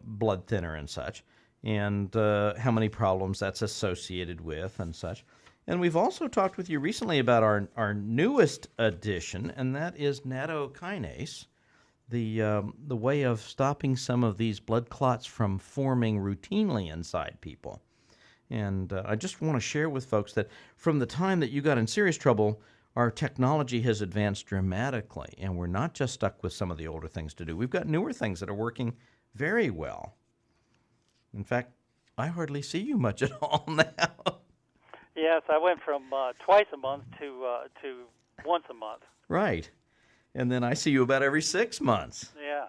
blood thinner and such, and how many problems that's associated with and such. And we've also talked with you recently about our newest addition, and that is nattokinase, the way of stopping some of these blood clots from forming routinely inside people. And I just want to share with folks that from the time that you got in serious trouble, our technology has advanced dramatically, and we're not just stuck with some of the older things to do. We've got newer things that are working very well. In fact, I hardly see you much at all now. Yes, I went from twice a month to once a month. Right. And then I see you about every 6 months. Yeah.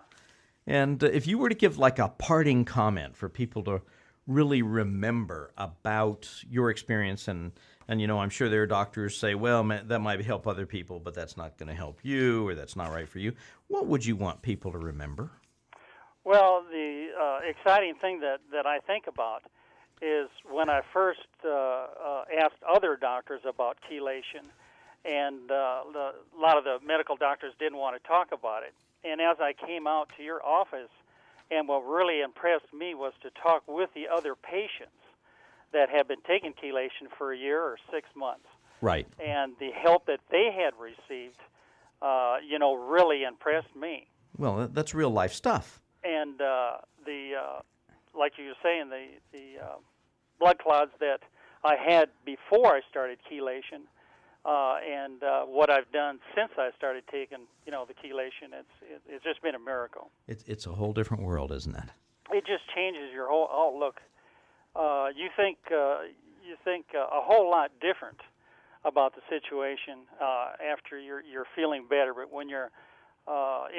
And if you were to give like a parting comment for people to really remember about your experience, and I'm sure there are doctors say, well, that might help other people, but that's not going to help you, or that's not right for you. What would you want people to remember? Well, the exciting thing that I think about is when I first asked other doctors about chelation, and a lot of the medical doctors didn't want to talk about it. And as I came out to your office, and what really impressed me was to talk with the other patients that had been taking chelation for a year or 6 months. Right. And the help that they had received, really impressed me. Well, that's real life stuff. And like you were saying, the blood clots that I had before I started chelation, and what I've done since I started taking, the chelation, it's just been a miracle. It's a whole different world, isn't it? It just changes your whole outlook. You think you think a whole lot different about the situation after you're feeling better. But when you're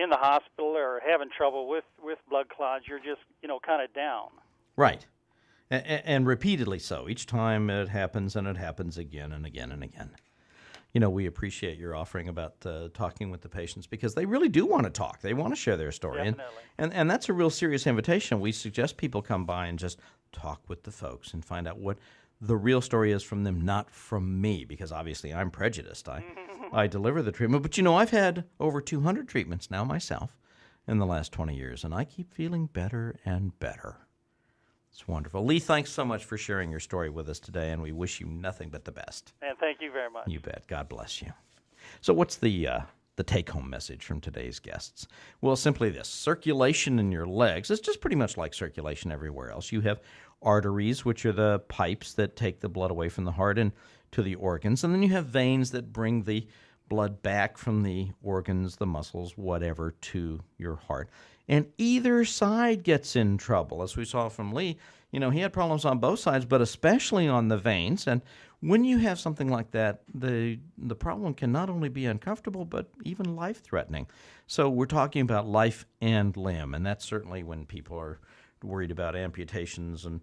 in the hospital or having trouble with blood clots, you're just kind of down. Right. And repeatedly so. Each time it happens, and it happens again and again and again. We appreciate your offering about talking with the patients, because they really do want to talk. They want to share their story. Definitely. And that's a real serious invitation. We suggest people come by and just talk with the folks and find out what the real story is from them, not from me, because obviously I'm prejudiced. I deliver the treatment. But, I've had over 200 treatments now myself in the last 20 years, and I keep feeling better and better. It's wonderful. Lee, thanks so much for sharing your story with us today, and we wish you nothing but the best. And thank you very much. You bet. God bless you. So what's the take-home message from today's guests? Well, simply this. Circulation in your legs is just pretty much like circulation everywhere else. You have arteries, which are the pipes that take the blood away from the heart and to the organs, and then you have veins that bring the blood back from the organs, the muscles, whatever, to your heart. And either side gets in trouble. As we saw from Lee, he had problems on both sides, but especially on the veins. And when you have something like that, the problem can not only be uncomfortable, but even life-threatening. So we're talking about life and limb, and that's certainly when people are worried about amputations and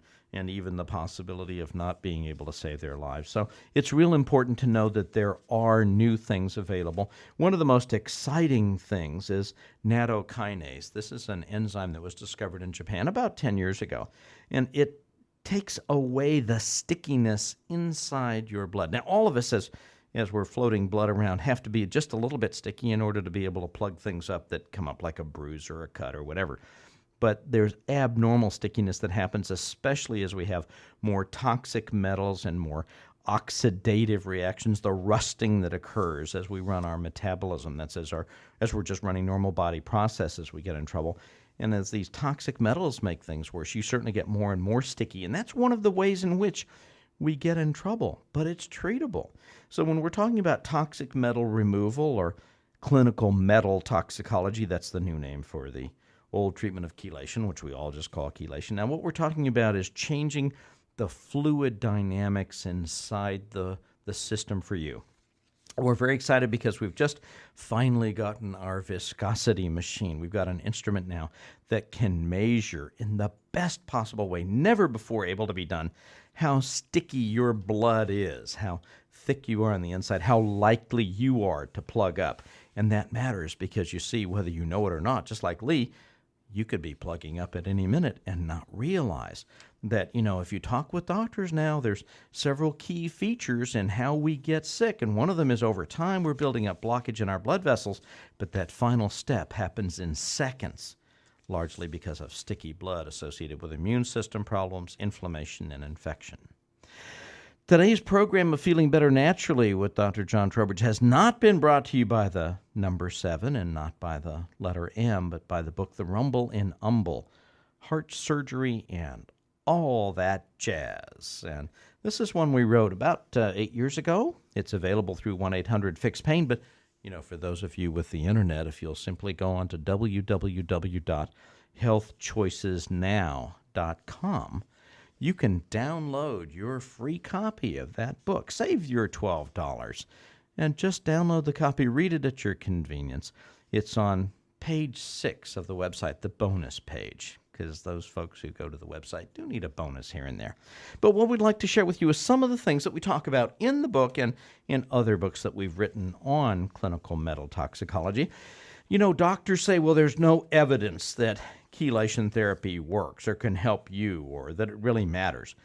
even the possibility of not being able to save their lives. So it's real important to know that there are new things available. One of the most exciting things is nattokinase. This is an enzyme that was discovered in Japan about 10 years ago, and it takes away the stickiness inside your blood. Now, all of us, as we're floating blood around, have to be just a little bit sticky in order to be able to plug things up that come up like a bruise or a cut or whatever. But there's abnormal stickiness that happens, especially as we have more toxic metals and more oxidative reactions, the rusting that occurs as we run our metabolism. That's as we're just running normal body processes, we get in trouble. And as these toxic metals make things worse, you certainly get more and more sticky. And that's one of the ways in which we get in trouble, but it's treatable. So when we're talking about toxic metal removal or clinical metal toxicology, that's the new name for the old treatment of chelation, which we all just call chelation. Now, what we're talking about is changing the fluid dynamics inside the system for you. We're very excited because we've just finally gotten our viscosity machine. We've got an instrument now that can measure in the best possible way, never before able to be done, how sticky your blood is, how thick you are on the inside, how likely you are to plug up. And that matters because you see, whether you know it or not, just like Lee, you could be plugging up at any minute and not realize that, if you talk with doctors now, there's several key features in how we get sick. And one of them is over time, we're building up blockage in our blood vessels, but that final step happens in seconds, largely because of sticky blood associated with immune system problems, inflammation, and infection. Today's program of Feeling Better Naturally with Dr. John Trowbridge has not been brought to you by the number 7 and not by the letter M, but by the book The Rumble in Umble, Heart Surgery and All That Jazz. And this is one we wrote about 8 years ago. It's available through 1-800-FIX-PAIN, but for those of you with the internet, if you'll simply go on to www.healthchoicesnow.com, you can download your free copy of that book. Save your $12 and just download the copy. Read it at your convenience. It's on page 6 of the website, the bonus page, because those folks who go to the website do need a bonus here and there. But what we'd like to share with you is some of the things that we talk about in the book and in other books that we've written on clinical metal toxicology. Doctors say, well, there's no evidence that chelation therapy works or can help you or that it really matters.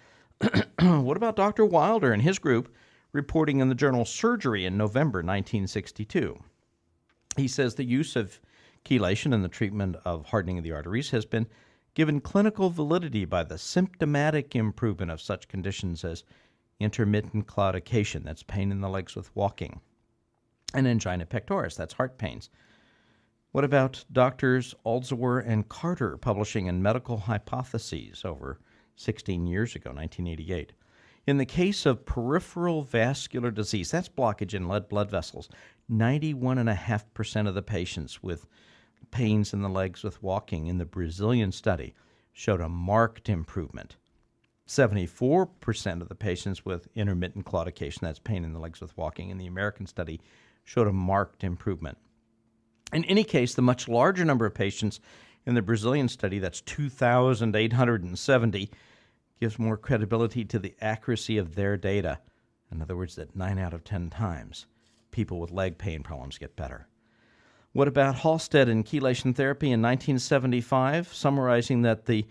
What about Dr. Wilder and his group reporting in the journal Surgery in November 1962? He says the use of chelation in the treatment of hardening of the arteries has been given clinical validity by the symptomatic improvement of such conditions as intermittent claudication, that's pain in the legs with walking, and angina pectoris, that's heart pains. What about Doctors Alzheimer and Carter publishing in Medical Hypotheses over 16 years ago, 1988? In the case of peripheral vascular disease, that's blockage in blood vessels, 91.5% of the patients with pains in the legs with walking in the Brazilian study showed a marked improvement. 74% of the patients with intermittent claudication, that's pain in the legs with walking, in the American study showed a marked improvement. In any case, the much larger number of patients in the Brazilian study, that's 2,870, gives more credibility to the accuracy of their data. In other words, that 9 out of 10 times, people with leg pain problems get better. What about Halstead and chelation therapy in 1975, summarizing that the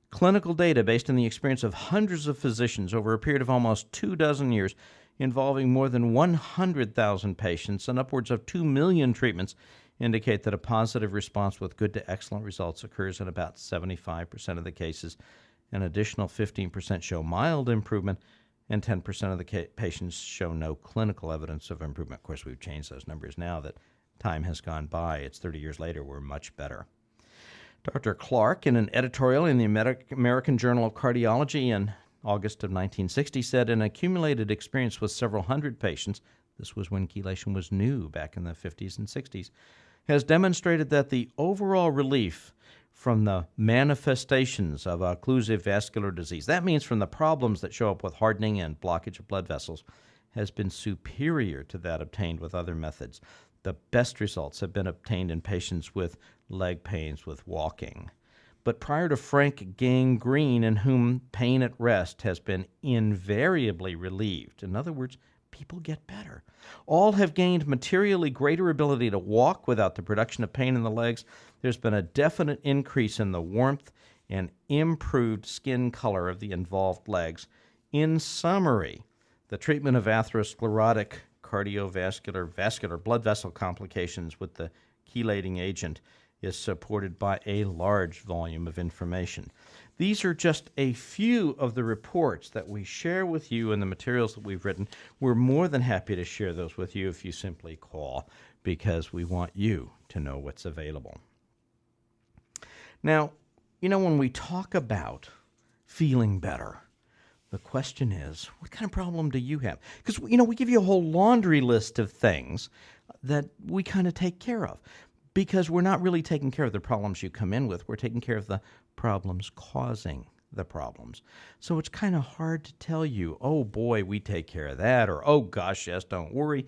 clinical data based on the experience of hundreds of physicians over a period of almost 24 years, involving more than 100,000 patients and upwards of 2 million treatments, indicate that a positive response with good to excellent results occurs in about 75% of the cases. An additional 15% show mild improvement, and 10% of the patients show no clinical evidence of improvement. Of course, we've changed those numbers now that time has gone by. It's 30 years later. We're much better. Dr. Clark, in an editorial in the American Journal of Cardiology in August of 1960, said an accumulated experience with several hundred patients, this was when chelation was new back in the 50s and 60s, has demonstrated that the overall relief from the manifestations of occlusive vascular disease, that means from the problems that show up with hardening and blockage of blood vessels, has been superior to that obtained with other methods. The best results have been obtained in patients with leg pains with walking. But prior to Frank Gangrene, in whom pain at rest has been invariably relieved, in other words, people get better. All have gained materially greater ability to walk without the production of pain in the legs. There's been a definite increase in the warmth and improved skin color of the involved legs. In summary, the treatment of atherosclerotic vascular blood vessel complications with the chelating agent is supported by a large volume of information. These are just a few of the reports that we share with you in the materials that we've written. We're more than happy to share those with you if you simply call, because we want you to know what's available. Now, when we talk about feeling better, the question is, what kind of problem do you have? Because, we give you a whole laundry list of things that we kind of take care of, because we're not really taking care of the problems you come in with. We're taking care of the problems causing the problems. So it's kind of hard to tell you, oh boy, we take care of that, or oh gosh, yes, don't worry.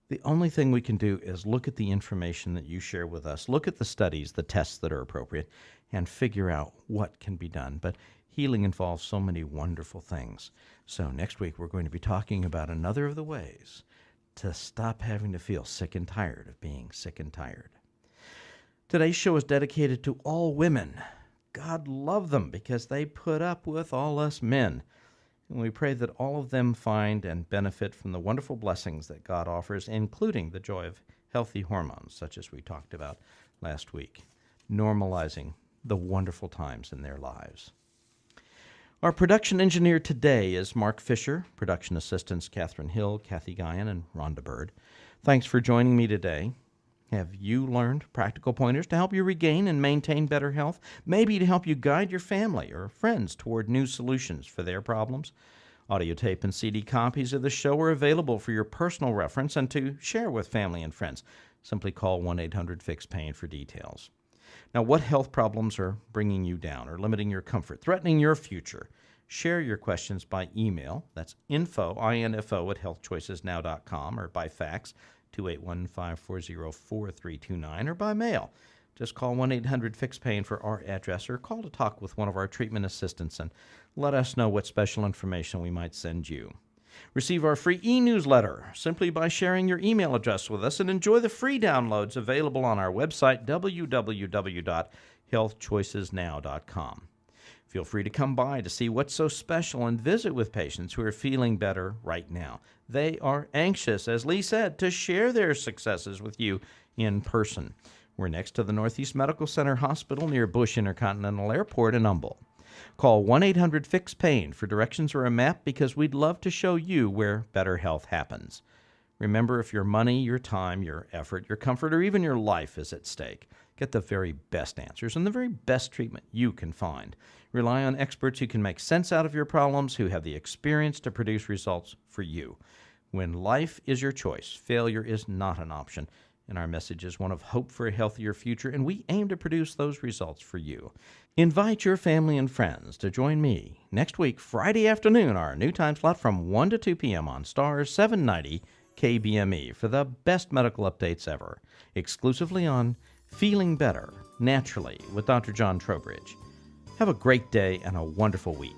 The only thing we can do is look at the information that you share with us, look at the studies, the tests that are appropriate, and figure out what can be done. But healing involves so many wonderful things. So next week we're going to be talking about another of the ways to stop having to feel sick and tired of being sick and tired. Today's show is dedicated to all women. God love them because they put up with all us men. And we pray that all of them find and benefit from the wonderful blessings that God offers, including the joy of healthy hormones, such as we talked about last week, normalizing the wonderful times in their lives. Our production engineer today is Mark Fisher, production assistants Catherine Hill, Kathy Guyan, and Rhonda Bird. Thanks for joining me today. Have you learned practical pointers to help you regain and maintain better health? Maybe to help you guide your family or friends toward new solutions for their problems? Audio tape and CD copies of the show are available for your personal reference and to share with family and friends. Simply call 1-800-FIX-PAIN for details. Now, what health problems are bringing you down or limiting your comfort, threatening your future? Share your questions by email. That's info at healthchoicesnow.com, or by fax, 281-540-4329, or by mail. Just call 1-800-FIX-PAIN for our address, or call to talk with one of our treatment assistants and let us know what special information we might send you. Receive our free e-newsletter simply by sharing your email address with us, and enjoy the free downloads available on our website, www.healthchoicesnow.com. Feel free to come by to see what's so special and visit with patients who are feeling better right now. They are anxious, as Lee said, to share their successes with you in person. We're next to the Northeast Medical Center Hospital near Bush Intercontinental Airport in Humble. Call 1-800-FIX-PAIN for directions or a map, because we'd love to show you where better health happens. Remember, if your money, your time, your effort, your comfort, or even your life is at stake, get the very best answers and the very best treatment you can find. Rely on experts who can make sense out of your problems, who have the experience to produce results for you. When life is your choice, failure is not an option, and our message is one of hope for a healthier future, and we aim to produce those results for you. Invite your family and friends to join me next week, Friday afternoon, our new time slot from 1 to 2 p.m. on Stars 790 KBME for the best medical updates ever, exclusively on Feeling Better Naturally with Dr. John Trowbridge. Have a great day and a wonderful week.